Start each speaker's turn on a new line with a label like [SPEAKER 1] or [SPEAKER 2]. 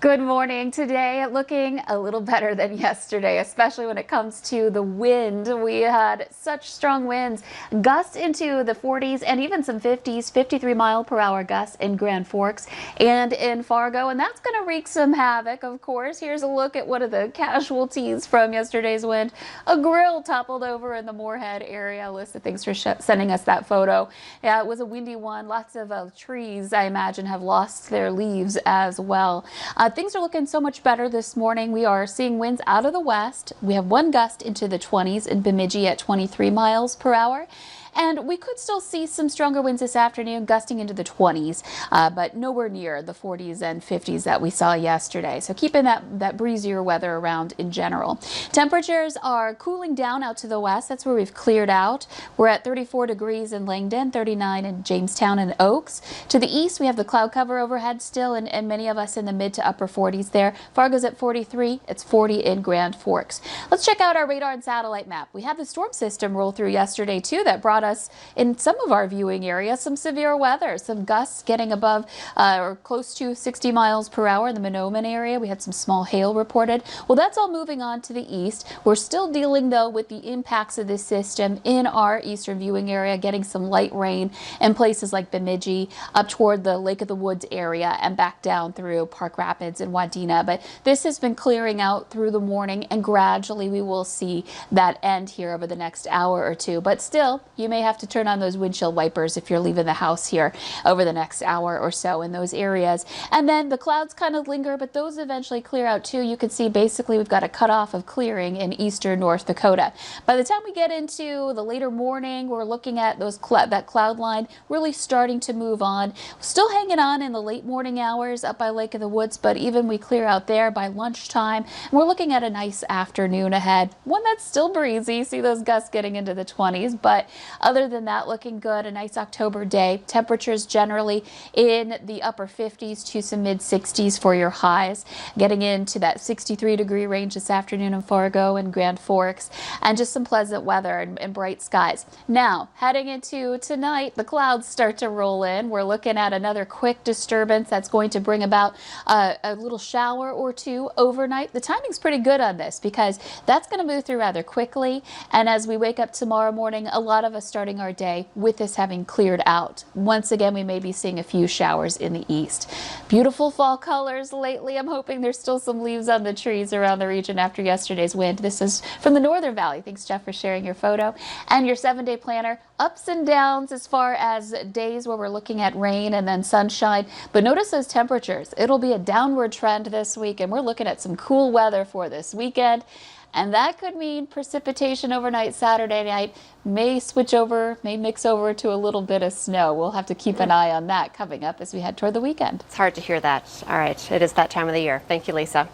[SPEAKER 1] Good morning. Today looking a little better than yesterday, especially when it comes to the wind. We had such strong winds, gusts into the 40s and even some 50s, 53-mile-per-hour gusts in Grand Forks and in Fargo, and that's going to wreak some havoc, of course. Here's a look at one of the casualties from yesterday's wind. A grill toppled over in the Moorhead area. Alyssa, thanks for sending us that photo. Yeah, it was a windy one. Lots of trees, I imagine, have lost their leaves as well. Things are looking so much better this morning. We are seeing winds out of the west. We have one gust into the 20s in Bemidji at 23 miles per hour. And we could still see some stronger winds this afternoon, gusting into the 20s, but nowhere near the 40s and 50s that we saw yesterday. So keeping that breezier weather around in general. Temperatures are cooling down out to the west. That's where we've cleared out. We're at 34 degrees in Langdon, 39 in Jamestown and Oaks. To the east, we have the cloud cover overhead still, and many of us in the mid to upper 40s there. Fargo's at 43. It's 40 in Grand Forks. Let's check out our radar and satellite map. We had the storm system roll through yesterday, too, that brought us in some of our viewing areas some severe weather, some gusts getting above or close to 60 miles per hour in the Mahnomen area. We had some small hail reported. Well, that's all moving on to the east. We're still dealing, though, with the impacts of this system in our eastern viewing area, getting some light rain in places like Bemidji, up toward the Lake of the Woods area and back down through Park Rapids and Wadena. But this has been clearing out through the morning, and gradually we will see that end here over the next hour or two. But still, you may have to turn on those windshield wipers if you're leaving the house here over the next hour or so in those areas. And then the clouds kind of linger, but those eventually clear out too. You can see basically we've got a cutoff of clearing in eastern North Dakota. By the time we get into the later morning, we're looking at that cloud line really starting to move on. Still hanging on in the late morning hours up by Lake of the Woods, but even we clear out there by lunchtime. And we're looking at a nice afternoon ahead, one that's still breezy. See those gusts getting into the 20s, but other than that, looking good. A nice October day. Temperatures generally in the upper 50s to some mid 60s for your highs. Getting into that 63-degree range this afternoon in Fargo and Grand Forks, and just some pleasant weather and bright skies. Now, heading into tonight, the clouds start to roll in. We're looking at another quick disturbance that's going to bring about a little shower or two overnight. The timing's pretty good on this because that's going to move through rather quickly. And as we wake up tomorrow morning, a lot of us starting our day with this having cleared out. Once again, we may be seeing a few showers in the east. Beautiful fall colors lately. I'm hoping there's still some leaves on the trees around the region after yesterday's wind. This is from the Northern Valley. Thanks, Jeff, for sharing your photo and your 7-day planner. Ups and downs as far as days where we're looking at rain and then sunshine. But notice those temperatures. It'll be a downward trend this week, and we're looking at some cool weather for this weekend. And that could mean precipitation overnight Saturday night, may mix over to a little bit of snow. We'll have to keep an eye on that coming up as we head toward the weekend.
[SPEAKER 2] It's hard to hear that. All right, it is that time of the year. Thank you, Lisa.